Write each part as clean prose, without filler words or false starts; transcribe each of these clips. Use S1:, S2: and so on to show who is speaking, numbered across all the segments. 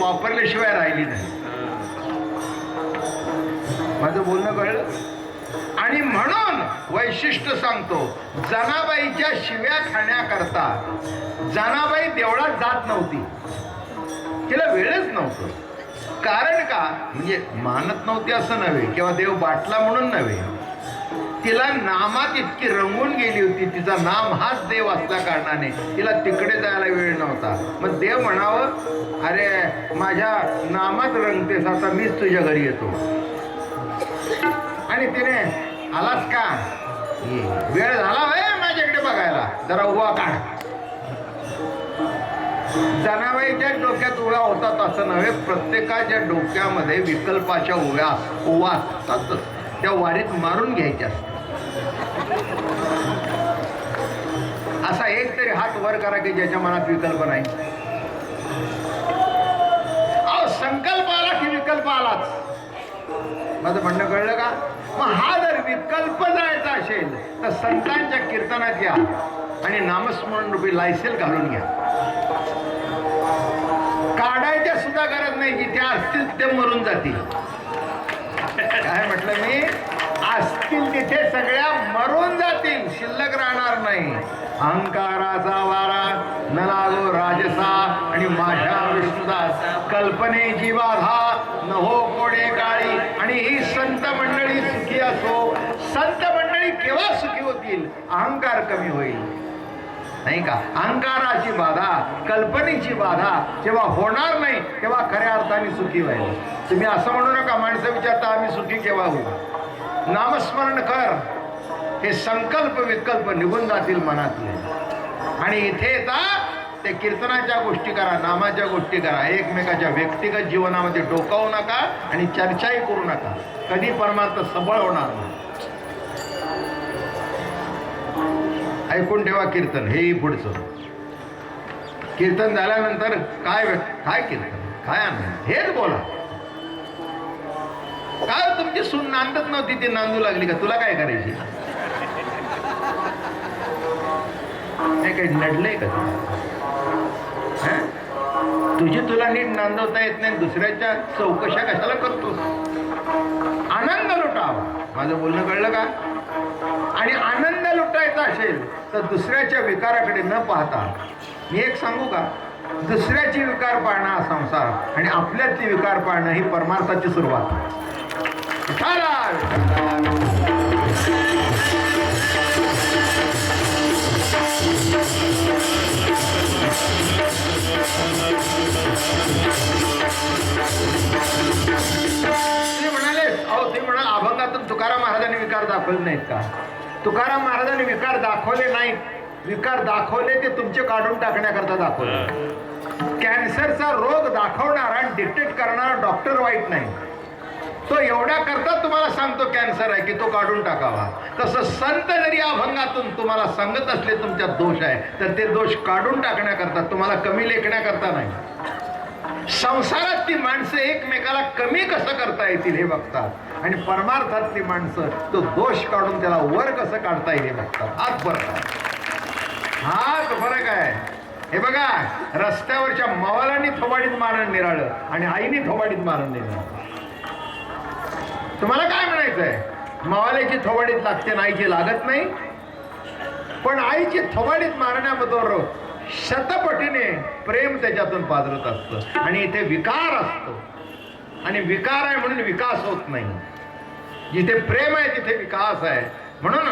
S1: वापरल्याशिवाय राहिली नाही. माझं बोलणं कळलं? आणि म्हणून वैशिष्ट्य सांगतो, जनाबाईच्या शिव्या खाण्याकरता जनाबाई देवळात जात नव्हती. तिला वेळच नव्हतं. कारण का? म्हणजे मानत नव्हती असं नव्हे किंवा देव बाटला म्हणून नव्हे. तिला नामात इतकी रंगून गेली होती, तिचा नाम हाच देव असल्या कारणाने तिला तिकडे जायला वेळ नव्हता. मग देव म्हणावं, अरे माझ्या नामात रंगतेस, आता मीच तुझ्या घरी येतो. आणि तिने, आलास का? वेळ झाला माझ्याकडे बघायला, जरा उभा काढ. जनाबाईच्या डोक्यात उभ्या होतात असं नव्हे, प्रत्येकाच्या डोक्यामध्ये विकल्पाच्या उभ्या असतातच. त्या वारीत मारून घ्यायच्या असतात. असा एक तरी हात वर करा की ज्याच्या मनात विकल्प नाही. अहो, संकल्प आला की विकल्प आलाच. माझं म्हणणं कळलं का? मग हा जर विकल्प जायचा असेल तर संतांच्या कीर्तनात या आणि नामस्मरण रूपी लायसेल घालून घ्या. काढायच्या सुद्धा गरज नाही. जिथे असतील ते मरून जातील. काय म्हटलं मी? असतील तिथे सगळ्या मरून जातील, शिल्लक राहणार नाही. अहंकाराचा वारा न लागो राजसा आणि माझ्या विष्णुदास, कल्पनेची बाधा न हो कोणे काळी. आणि ही संत मंडळी सुखी असो. संत मंडळी केव्हा सुखी होतील? अहंकार कमी होईल, नाही का? अहंकाराची बाधा, कल्पनेची बाधा जेव्हा होणार नाही तेव्हा खऱ्या अर्थाने सुखी व्हायला. तुम्ही असं म्हणू नका, माणसं विचारता आम्ही सुखी केव्हा होऊ? नामस्मरण कर, हे संकल्प विकल्प निघून जातील मनातले. आणि इथे येता ते कीर्तनाच्या गोष्टी करा, नामाच्या गोष्टी करा. एकमेकाच्या व्यक्तिगत जीवनामध्ये डोकावू नका आणि चर्चाही करू नका. कधी परमार्थ सबळ होणार नाही. ऐकून ठेवा कीर्तन, हेही पुढचं. कीर्तन झाल्यानंतर काय कीर्तन, काय आनंद, हेच बोला. काय तुमची सून नांदत नव्हती, ती नांदू लागली का? तुला काय करायची? काही नडलंय का तुझी? तुला नीट नांदवता येत नाही, दुसऱ्याच्या चौकशा कशाला करतो? आनंद लुटावा. माझं बोलणं कळलं का? आणि आनंद लुटायचा असेल तर दुसऱ्याच्या विकाराकडे न पाहता, मी एक सांगू का? दुसऱ्याची विकार पाळणं हा संसार आणि आपल्यातली विकार पाळणं ही परमार्थाची सुरुवात. ते म्हणाल अभंगातून तुकाराम महाराजांनी विकार दाखवले नाहीत का? तुकाराम महाराजांनी विकार दाखवले नाहीत. विकार दाखवले ते तुमचे काढून टाकण्याकरता दाखवले. कॅन्सरचा रोग दाखवणारा आणि डिटेक्ट करणारा डॉक्टर वाईट नाही. तो एवढ्या करता तुम्हाला सांगतो कॅन्सर आहे की तो काढून टाकावा. तसं संत जरी अभंगातून तुम्हाला सांगत असले तुमच्यात दोष आहे तर ते दोष काढून टाकण्याकरता, तुम्हाला कमी लेखण्याकरता नाही. संसारातली माणसं एकमेकाला कमी कसं करता येतील हे बघतात आणि परमार्थातली माणसं तो दोष काढून त्याला वर कसं काढता येईल हे बघतात. हाच फरक आहे. हाच फरक आहे. हे बघा, रस्त्यावरच्या मवालांनी थोबाडीत मारण निराळं आणि आईनी थोबाडीत मारण निराळं. तुम्हाला काय म्हणायचंय? मवाल्याची थोबाडीत लागते, आईची लागत नाही. पण आईची थोबाडीत मारण्याबरोबर शतपटीने प्रेम त्याच्यातून पाजरत असतं आणि इथे विकार असतो. आणि विकार आहे म्हणून विकास होत नाही. जिथे प्रेम आहे तिथे विकास आहे. म्हणून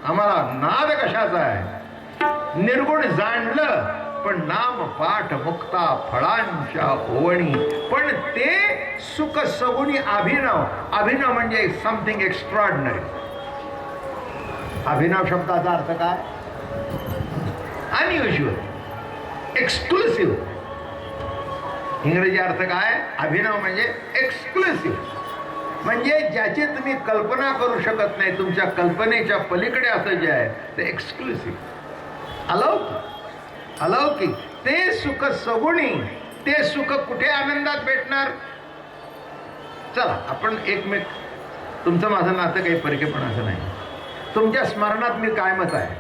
S1: आम्हाला नाद कशाचा आहे? निर्गुण जाणलं पण नाम पाठ मुक्ता फळांच्या ओवणी. पण ते सुख सगुणी अभिनव. अभिनव म्हणजे समथिंग एक्स्ट्राऑर्डिनरी. अभिनव शब्दाचा अर्थ काय? Unusual, exclusive. इंग्रजी अर्थ काय? अभिनव म्हणजे एक्सक्लुसिव्ह, म्हणजे ज्याची तुम्ही कल्पना करू शकत नाही. तुमच्या कल्पनेच्या पलीकडे असं जे आहे ते एक्सक्लुसिव्ह, अलौकिक. अलौकिक ते सुख सगुणी. ते सुख कुठे आनंदात भेटणार? चला आपण एकमेक, तुमचं माझं नातं काही परकेपणाचं नाही. तुमच्या स्मरणात मी कायमच आहे,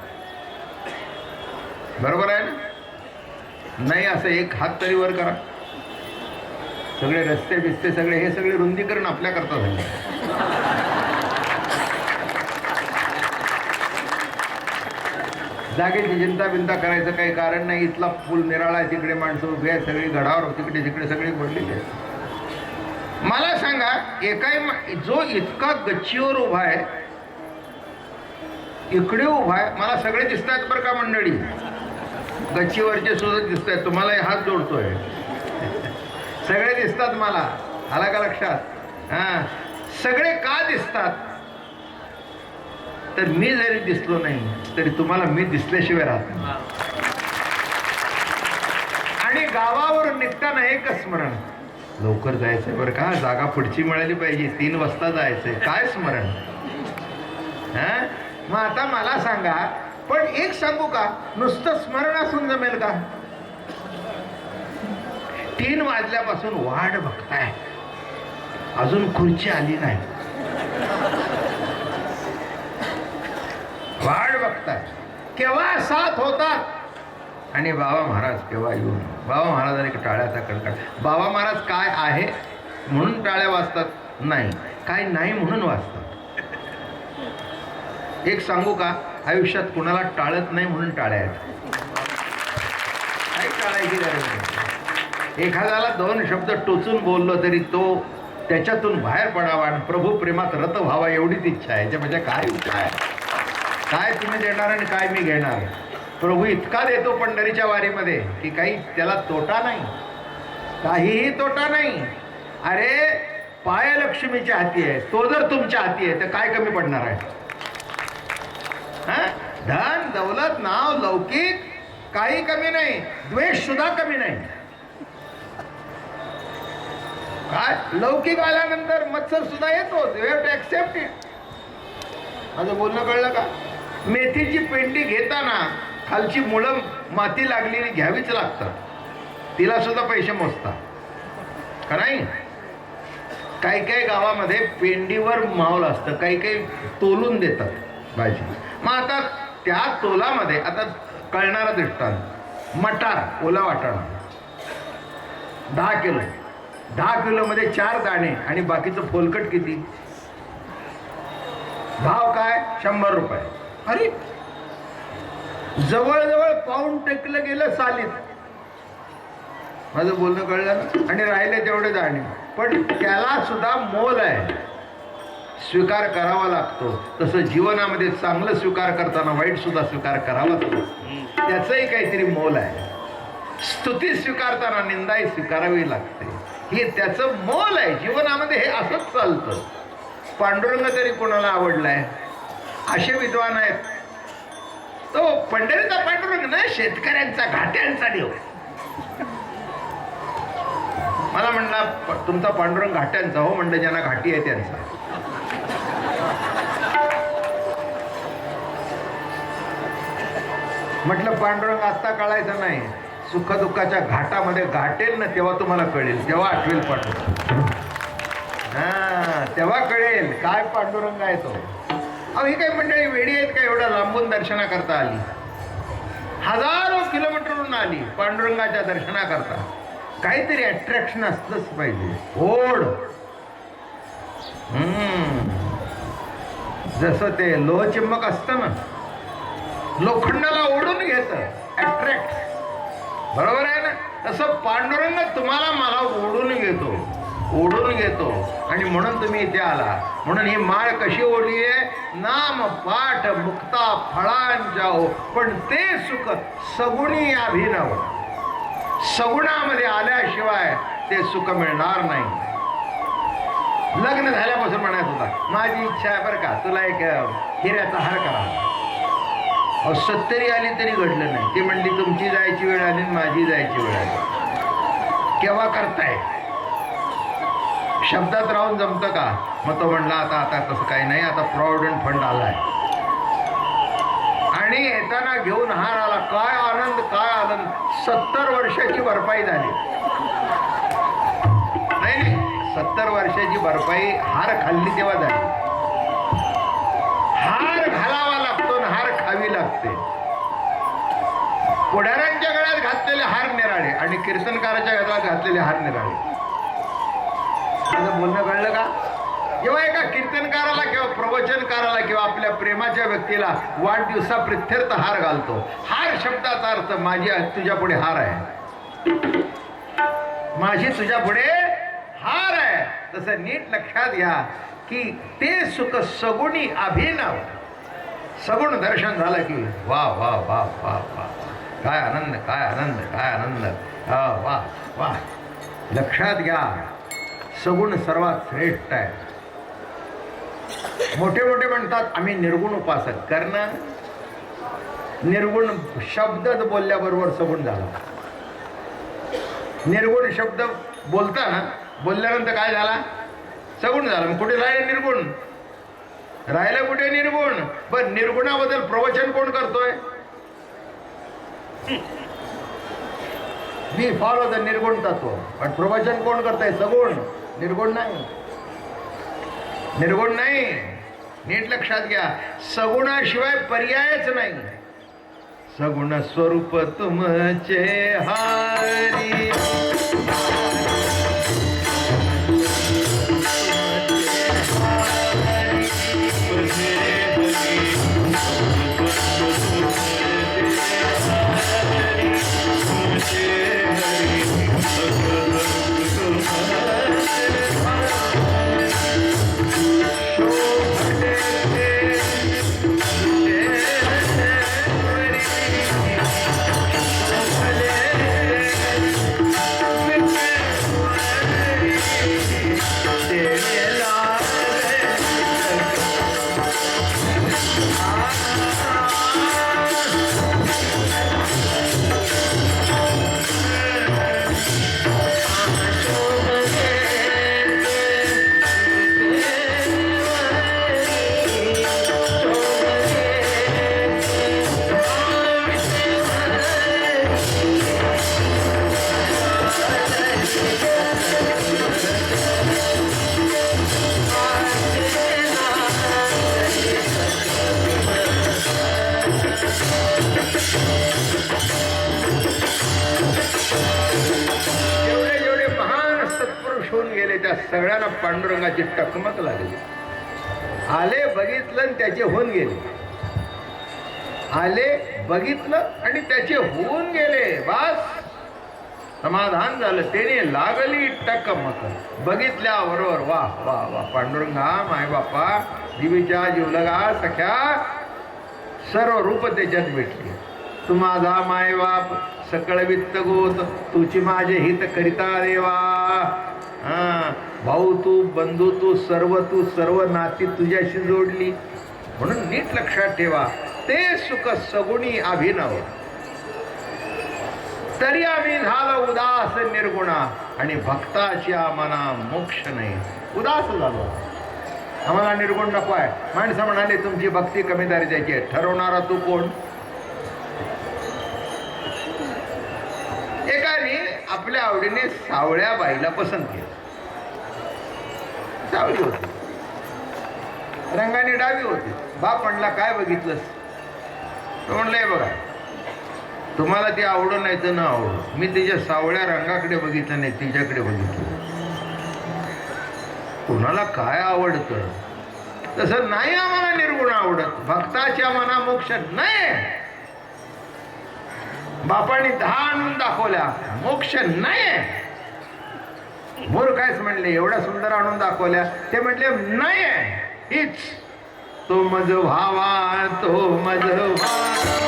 S1: बरोबर आहे ना? नाही असं एक हात तरी वर करा. सगळे रस्ते बिस्ते सगळे हे सगळे रुंदीकरण आपल्याकरता झाले. जागेची चिंता बिंता करायचं काही कारण नाही. इथला पूल निराळा आहे, तिकडे माणसं उभी आहे, सगळी गडावर तिकडे तिकडे सगळी पडलेली आहे. मला सांगा, जो इतका गच्चीवर उभा आहे, इकडे उभा आहे, मला सगळे दिसत आहेत बरं का मंडळी, गच्चीवरचे सुद्धा दिसत आहेत. तुम्हाला हात जोडतोय, सगळे दिसतात मला. आला का लक्षात? हा, सगळे का दिसतात? तर मी जरी दिसलो नाही तरी तुम्हाला मी दिसल्याशिवाय राहत नाही. आणि गावावरून निघताना एकच स्मरण, लवकर जायचंय बरं का, जागा पुढची मिळाली पाहिजे, 3 वाजता जायचंय. काय स्मरण? हा, मग आता मला सांगा, पण एक सांगू का, नुसतं स्मरण असून जमेल का? 3 वाजल्यापासून वाट बघताय, अजून खुर्ची आली नाही, वाट बघताय केव्हा 7 होतात आणि बाबा महाराज केव्हा येऊन. बाबा महाराजांनी टाळ्याचा कडकड. बाबा महाराज काय आहे म्हणून टाळ्या वाजतात? नाही, काय नाही म्हणून वाजतात. एक सांगू का, आयुष्यात कुणाला टाळत नाही म्हणून टाळ्या आहेत. काही टाळायची गरज नाही. एखाद्याला 2 शब्द टोचून बोललो तरी तो त्याच्यातून बाहेर पडावा आणि प्रभू प्रेमात रत व्हावा एवढीच इच्छा आहे. याच्यापेक्षा काय उपाय? काय तुम्ही देणार आणि काय मी घेणार? प्रभू इतका देतो पंढरीच्या वारीमध्ये की काही त्याला तोटा नाही, काहीही तोटा नाही. अरे पाय लक्ष्मीच्या हाती आहे, तो जर तुमच्या हाती आहे तर काय कमी पडणार आहे? धन दौलत नाव लौकिक काही कमी नाही, द्वेष सुद्धा कमी नाही. काय लौकिक आल्यानंतर मत्सर सुद्धा येतो, you have to accept it. माझं बोलणं कळलं का? मेथीची पेंडी घेताना खालची मुळं माती लागलेली घ्यावीच लागतात, तिला सुद्धा पैसे मोजतात का नाही? काही काही गावामध्ये पेंडीवर मावलं असतं, काही काही तोलून देतात भाजी. मग आता त्या तोलामध्ये आता कळणारा दृष्टांत, मटार ओला वाटाणा 10 किलो, 10 किलोमध्ये 4 दाणे आणि बाकीचं फोलकट किती? भाव काय? 100 रुपये. अरे जवळजवळ पाऊण टेकलं गेलं सालीत. माझं बोलणं कळलं ना? आणि राहिले तेवढे दाणे, पण त्याला सुद्धा मोल आहे, स्वीकार करावा लागतो. तसं जीवनामध्ये चांगलं स्वीकार करताना वाईट सुद्धा स्वीकार करावा लागतो, त्याचंही काहीतरी मोल आहे. स्तुती स्वीकारताना निंदाही स्वीकारावी लागते, हे त्याचं मोल आहे जीवनामध्ये. हे असंच चालतं. पांडुरंग तरी कोणाला आवडलाय? असे विद्वान आहेत. तो पंढरीचा पांडुरंग ना, शेतकऱ्यांचा घाट्यांचा देव. मला म्हणला तुमचा पांडुरंग घाट्यांचा? हो म्हणलं, ज्यांना घाटी आहे त्यांचा. म्हटलं पांडुरंग आत्ता कळायचं नाही, सुखदुःखाच्या घाटामध्ये घाटेल ना तेव्हा तुम्हाला कळेल, तेव्हा आठवेल पांडुरंग. हा, तेव्हा कळेल काय पांडुरंग आहे तो. अहो ही काही मंडळी वेडी आहेत का एवढं लांबून दर्शना करता आली? हजारो किलोमीटरवरून आली पांडुरंगाच्या दर्शना करता. काहीतरी अट्रॅक्शन असलंच पाहिजे, ओढ. जसं ते लोहचुंबक असतं ना, लोखंडाला ओढून घेतं, अट्रॅक्ट. बरोबर आहे ना? तसं पांडुरंग तुम्हाला मला ओढून घेतो, ओढून घेतो. आणि म्हणून तुम्ही इथे आला. म्हणून ही माळ कशी ओढली आहे? नाम पाठ मुक्ता फळांच्या हो, पण ते सुख सगुणी अभिनव. सगुणामध्ये आल्याशिवाय ते सुख मिळणार नाही. लग्न झाल्यापासून म्हणायचं होता, माझी इच्छा आहे बरं का, तुला एक हिऱ्याचा हार करा. 70 आली तरी घडलं नाही. ती म्हणली तुमची जायची वेळ आली आणि माझी जायची वेळ आली, केव्हा करताय? शब्दात राहून जमतं का? मग तो म्हणला आता तसं काही नाही, आता प्रॉव्हिडंट फंड आलाय आणि येताना घेऊन हार आला. काय आनंद, काय आनंद. 70 वर्षाची भरपाई झाली. नाही, 70 वर्षाची भरपाई हार खाल्ली तेव्हा झाली. हार घालावा लागतो ना, हार खावी लागते. पुढाऱ्यांच्या गळ्यात घातलेले हार निराळे आणि कीर्तनकाराच्या गळ्यात घातलेले हार निराळे. माझं बोलणं कळलं का? जेव्हा एका कीर्तनकाराला किंवा प्रवचनकाराला किंवा आपल्या प्रेमाच्या व्यक्तीला वाढदिवसाप्रित्यर्थ हार घालतो, हार शब्दाचा अर्थ माझी तुझ्या पुढे हार आहे, माझी तुझ्या पुढे हार आहे. तसं नीट लक्षात घ्या की ते सुख सगुणी अभिनव, सगुण दर्शन झालं की वा वा वा वा वा, काय आनंद, काय आनंद, काय आनंद, वा वा. लक्षात घ्या सगुण सर्वात श्रेष्ठ आहे. मोठे मोठे म्हणतात आम्ही निर्गुण उपासक, करणं निर्गुण शब्द बोलल्याबरोबर सगुण झाला. निर्गुण शब्द बोलताना बोलल्यानंतर काय झाला? सगुण झाला. मग कुठे राहिले निर्गुण? राहिलं कुठे निर्गुण? पण निर्गुणाबद्दल प्रवचन कोण करतोय? मी फॉलो द निर्गुण तत्व, पण प्रवचन कोण करतोय? सगुण, निर्गुण नाही, निर्गुण नाही. नीट लक्षात घ्या सगुणाशिवाय पर्यायच नाही. सगुण स्वरूप तुमचे हारी, सगळ्यांना पांडुरंगाची टकमक लागली. आले बघितलं आणि त्याचे होऊन गेले, आले बघितलं आणि त्याचे होऊन गेले, बस समाधान झालं. त्याने लागली टकमक. बघितल्याबरोबर वा वा वा, पांडुरंगा माय बापा जीवीच्या जीवलगा सख्या सर्व रूप त्याच्यात भेटली. तू माझा माय बाप सकळ वित्त गोत, तुची माझे हित करिता देवा. भाऊ तू, बंधू तू, सर्व नाती तुझ्याशी जोडली. म्हणून नीट लक्षात ठेवा ते सुख सगुणी अभिनव. तरी आम्ही झालो उदास निर्गुणा, आणि भक्ताच्या मना मोक्ष नाही. उदास झालो, आम्हाला निर्गुण नको आहे. माणसं म्हणाले तुमची भक्ती कमी दर्जाची आहे. ठरवणारा तू कोण? एकाने आपल्या आवडीने सावळ्या बाईला पसंत केलं. सावळी होती, रंगाने डावी होती. बाप म्हणला काय बघितलंस? तो म्हणलंय बघा तुम्हाला ती आवडो नाही तर न आवडो, मी तिच्या सावळ्या रंगाकडे बघितलं नाही, तिच्याकडे बघितलं. कुणाला काय आवडतं तसं नाही. आम्हाला निर्गुण आवडत, भक्ताच्या मना मोक्ष नाही. बापाने 10 आणून दाखवल्या, मोक्ष नाही. मोर कायच म्हणले एवढ्या सुंदर आणून दाखवल्या, ते म्हटले नाही हीच. तो मज भावा, तो मज भावा.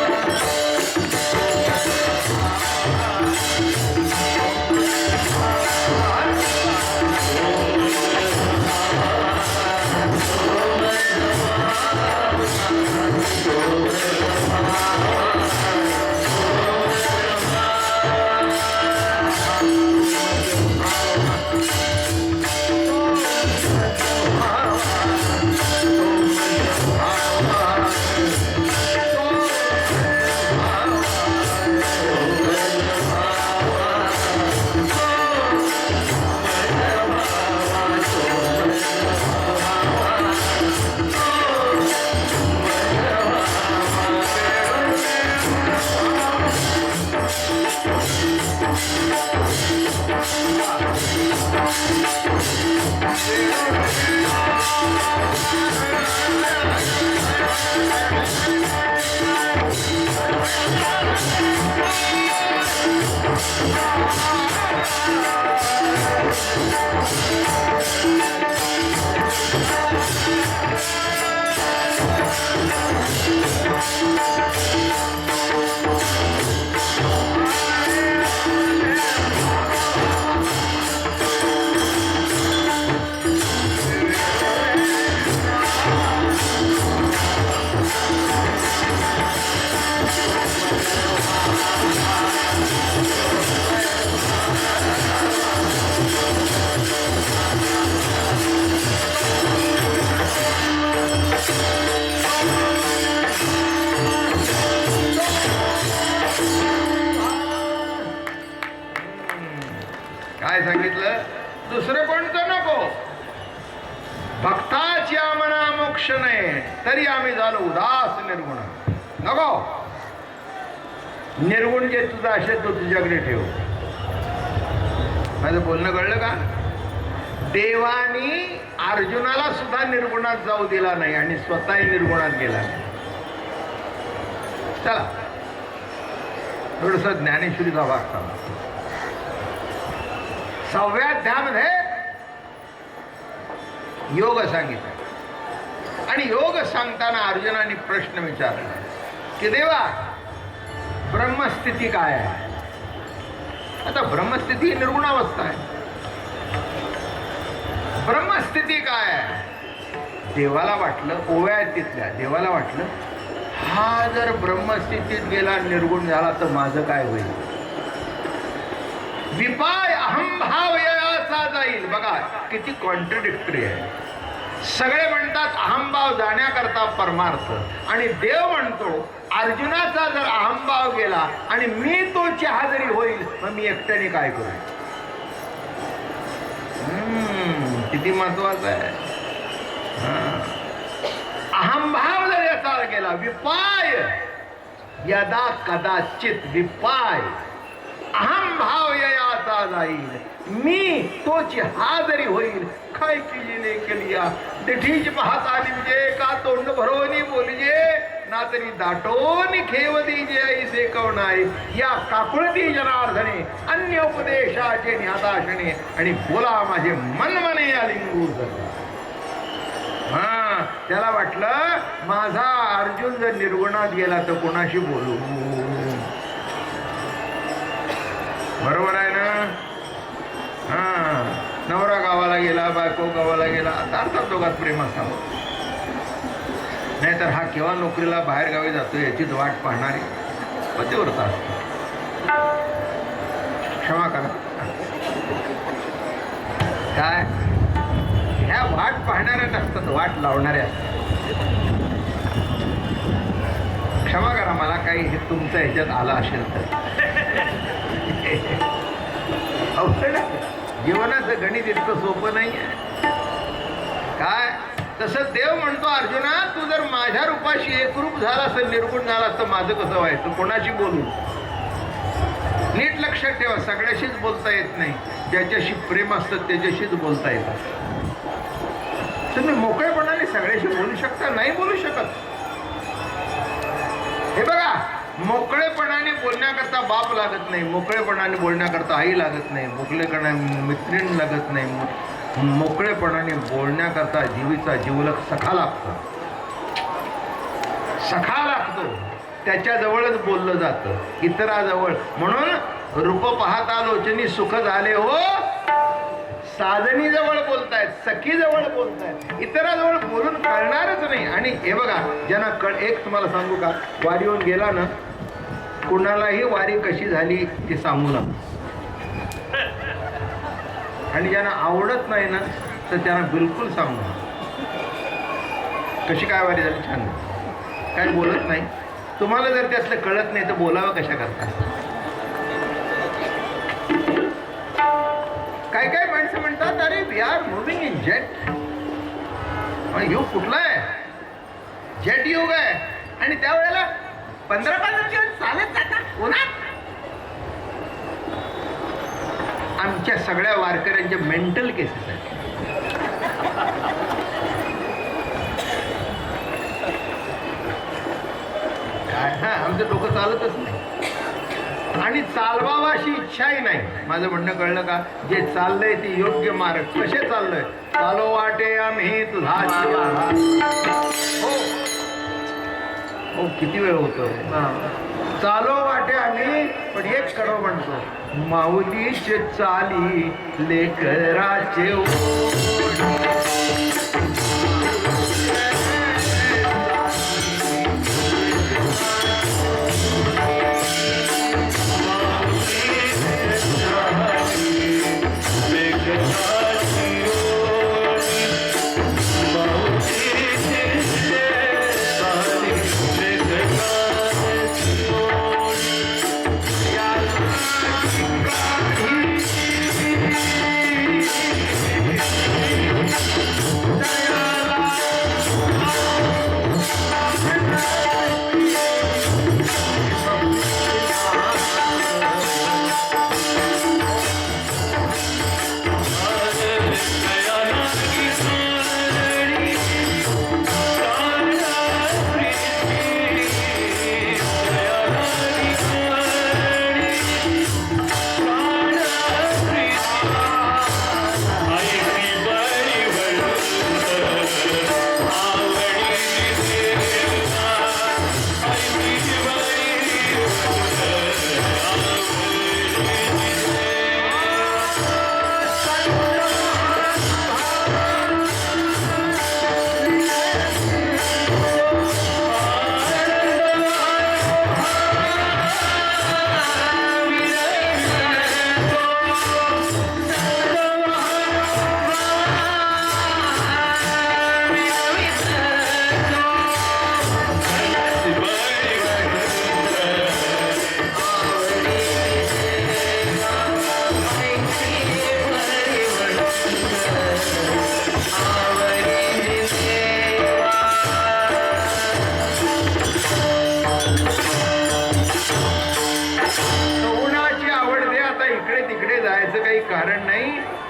S1: दुसरं कोणतं नको. भक्ताची आमना मोक्ष नाही तरी आम्ही झालो उदास निर्गुण. नको. निर्गुण जे तुझं असेल तो तुझ्याकडे ठेव. माझं बोलणं कळलं का? देवानी अर्जुनाला सुद्धा निर्गुणात जाऊ दिला नाही आणि स्वतःही निर्गुणात गेला. चला थोडस ज्ञानेश्वरीचा भाग सांगा. 6व्या अध्यायामध्ये योग सांगितला आणि योग सांगताना अर्जुनाने प्रश्न विचारला की देवा ब्रह्मस्थिती काय आहे. आता ब्रह्मस्थिती ही निर्गुणावस्था आहे. ब्रह्मस्थिती काय आहे. देवाला वाटलं, ओव्या आहेत तिथल्या, देवाला वाटलं हा जर ब्रह्मस्थितीत गेला निर्गुण झाला तर माझं काय होईल. विपाय अहंभाव याचा जाईल. बघा किती कॉन्ट्रडिक्टरी आहे. सगळे म्हणतात अहंभाव जाण्याकरता परमार्थ आणि देव म्हणतो अर्जुनाचा जर अहंभाव गेला आणि मी तो चहा जरी होईल मग मी एकट्याने काय करू. किती महत्वाचं आहे. अहंभाव जर याचा गेला विपाय यदा कदाचित विपाय अहंभाव याचा जाईल मी तोच हा जरी होईल. काय केली केलिया दिठीच पाहत आली म्हणजे का तोंड भरवणी बोलिजे ना तरी दाटोनी खेव दीजे ऐसे कवण आहे. या काकुळती जनार्दने अन्य उपदेशाचे न्यादाशने आणि बोला माझे मनमने अलिंगू. त्याला वाटलं माझा अर्जुन जर निर्गुणात गेला तर कोणाशी बोलू. बरोबर आहे ना. नवरा गावाला गेला, बायको गावाला गेला, आता अर्थात दोघात प्रेम असावं. नाहीतर हा केव्हा नोकरीला बाहेर गावी जातो याचीच वाट पाहणारी पतिव्रता असतो. क्षमा करा. काय ह्या वाट पाहणाऱ्या नसतात, वाट लावणाऱ्या. क्षमा करा मला काही हे तुमच्या ह्याच्यात आलं असेल तर. जीवनाचं गणित इतकं सोपं नाही आहे. काय तसं देव म्हणतो अर्जुना तू जर माझ्या रूपाशी एकरूप झाला असं निर्गुण झाला तर माझं कसं व्हायचं. कोणाशी बोलू. नीट लक्षात ठेवा सगळ्याशीच बोलता येत नाही. ज्याच्याशी प्रेम असतं त्याच्याशीच बोलता येतं. तुम्ही मोकळेपणाने सगळ्याशी बोलू शकता नाही बोलू शकत. हे बघा मोकळेपणाने बोलण्याकरता बाप लागत नाही, मोकळेपणाने बोलण्याकरता आई लागत नाही, मोकळेपणाने मैत्रीण लागत नाही, मोकळेपणाने बोलण्याकरता जीवीचा जीवलक सखा लागतो. सखा लागतो त्याच्याजवळच बोललं जातं इतराजवळ. म्हणून रूप पाहता लोचनी सुख झाले हो. साजनी जवळ बोलतायत, सखी जवळ बोलतायत, इतराजवळ बोलून कळणारच नाही. आणि हे बघा ज्यांना एक तुम्हाला सांगू का वारीहून गेला ना कुणालाही वारी कशी झाली ते सांगू नका. आणि ज्यांना आवडत नाही ना तर त्यांना बिलकुल सांगू नका कशी काय वारी झाली. छान काय बोलत नाही. तुम्हाला जर त्यातलं कळत नाही तर बोलावं कशा करता. काय काय माणसं म्हणतात अरे we are moving in jet. युग कुठला आहे. जेट युग आहे आणि त्यावेळेला 15-15 दिवस चालत जातात उन्हात. आमच्या सगळ्या वारकऱ्यांच्या मेंटल केसेस आहेत. काय आमचं डोकं चालतच नाही आणि चालवावा अशी इच्छाही नाही. माझं म्हणणं कळलं का. जे चाललंय ते योग्य मार्ग. कसे चाललंय. चालो वाटे आम्ही तुझा. हो हो किती वेळ होतो. चालो वाटे आम्ही पण एक कडव म्हणतो माऊलीचे चाली लेकराचे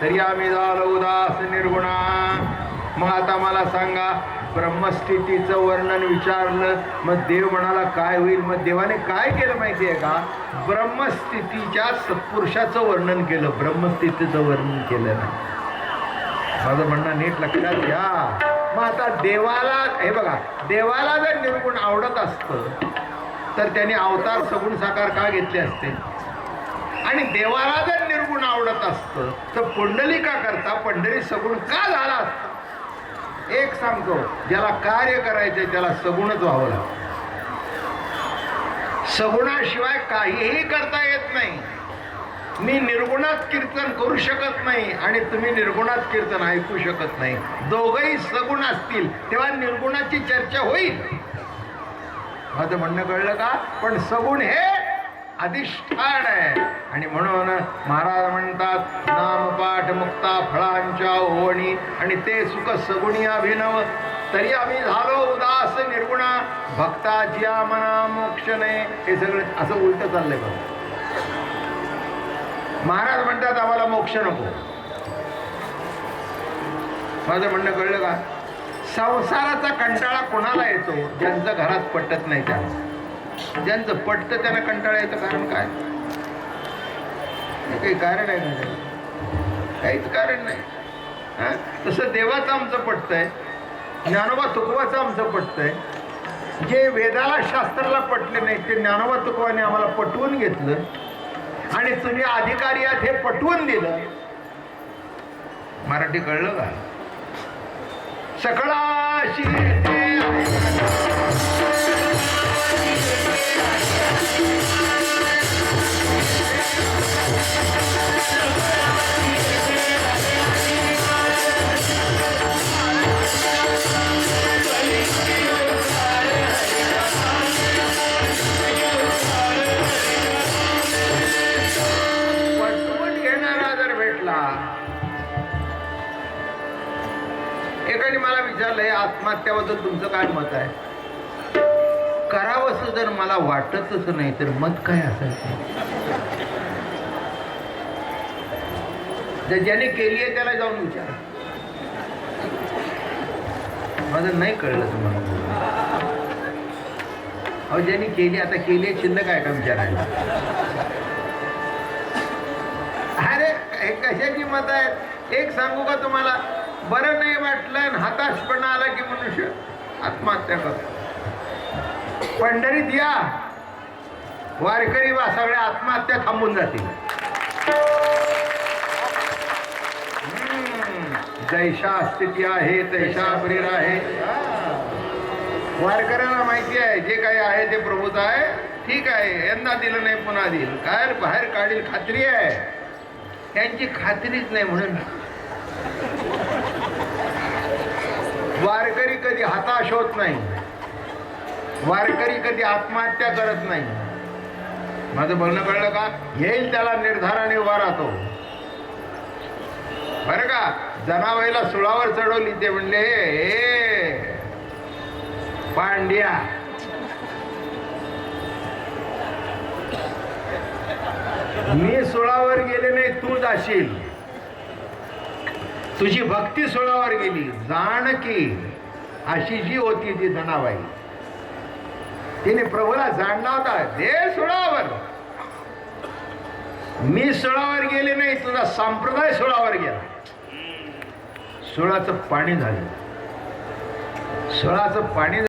S1: तरी आम्ही झालो उदास निर्गुणा. मग आता मला सांगा, ब्रह्मस्थितीचं वर्णन विचारलं, मग देव म्हणाला काय होईल? मग देवाने काय केलं माहिती आहे का? ब्रह्मस्थितीच्या सत्पुरुषाचं वर्णन केलं, ब्रह्मस्थितीचं वर्णन केलं नाही. माझं म्हणणं नीट लक्षात घ्या. मग आता देवाला, हे बघा, देवाला जर निर्गुण आवडत असतं तर त्याने अवतार सगुण साकार का घेतले असते? आणि देवाला जर निर्गुण आवडत असतं तर पुंडलिका करता पंढरी सगुण का झाला असतं? एक सांगतो, ज्याला कार्य करायचंय त्याला सगुणच व्हावं लागतं. सगुणाशिवाय काहीही करता येत नाही. मी निर्गुणात कीर्तन करू शकत नाही आणि तुम्ही निर्गुणात कीर्तन ऐकू शकत नाही. दोघंही सगुण असतील तेव्हा निर्गुणाची चर्चा होईल. माझं म्हणणं कळलं का? पण सगुण हे अधिष्ठान आहे. आणि म्हणून महाराज म्हणतात, नामपाठ मुक्ता फळांच्या ओवणी, आणि ते सुख सगुणी अभिनव. तरी आम्ही झालो उदास निर्गुणा, भक्ताची मना मोक्ष नाही. हे सगळं असं उलट चाललंय बघ. महाराज म्हणतात आम्हाला मोक्ष नको. माझं म्हणणं कळलं का? संसाराचा कंटाळा कोणाला येतो? ज्यांचं घरात पटत नाही त्यांना. ज्यांचं पटतं त्यांना कंटाळा येतं. कारण काय? हे काही कारण आहे ना? काहीच कारण नाही. तसं देवाचं आमचं पटतंय, ज्ञानोबा तुकोबाचं आमचं पटतंय. जे वेदाला शास्त्राला पटले नाही ते ज्ञानोबा तुकोबाने आम्हाला पटवून घेतलं आणि तुम्ही अधिकारी आहात हे पटवून दिलं. मराठी कळलं का? सकळाशी पटवून घेणारा जर भेटला. एकाने मला विचारलंय आत्महत्याबद्दल तुमचं काय मत आहे? करावंसं जर मला वाटतच नाही तर मत काय असायचं? ज्याने केली आहे त्याला जाऊन विचार. माझं नाही कळलं तुम्हाला. अहो ज्यांनी केली, आता केली आहे शिल्लक आहे का विचारायला? अरे हे कशाची मत आहे? एक सांगू का तुम्हाला, बरं नाही वाटलं आणि हताशपणा आला की मनुष्य आत्महत्या करतो. पंढरीत या, वारकरी वा सगळ्या आत्महत्या थांबून जातील. जैशा स्थिती आहे तैशा शरीर आहे. वारकऱ्यांना माहिती आहे जे काही आहे ते प्रभूच आहे. ठीक आहे, यंदा दिलं नाही पुन्हा देईल, काय बाहेर काढील खात्री आहे. त्यांची खात्रीच नाही म्हणून वारकरी कधी हताश होत नाही. वारकरी कधी आत्महत्या करत नाही. माझं बोलणं कळलं का? येईल त्याला निर्धाराने उभा राहतो. बरं का? जनाबाईला सुळावर चढवली, ते म्हणले हे पांड्या, मी सुळावर गेले नाही, तू जाशील. तुझी भक्ती सुळावर गेली, जानकी अशी जी होती ती जनाबाई, तिने प्रभूला जाणला होता, दे सुळावर. मी सुळावर गेले नाही, तुझा संप्रदाय सुळावर गेला. सुळाचं पाणी झालं. सुळाचं पाणी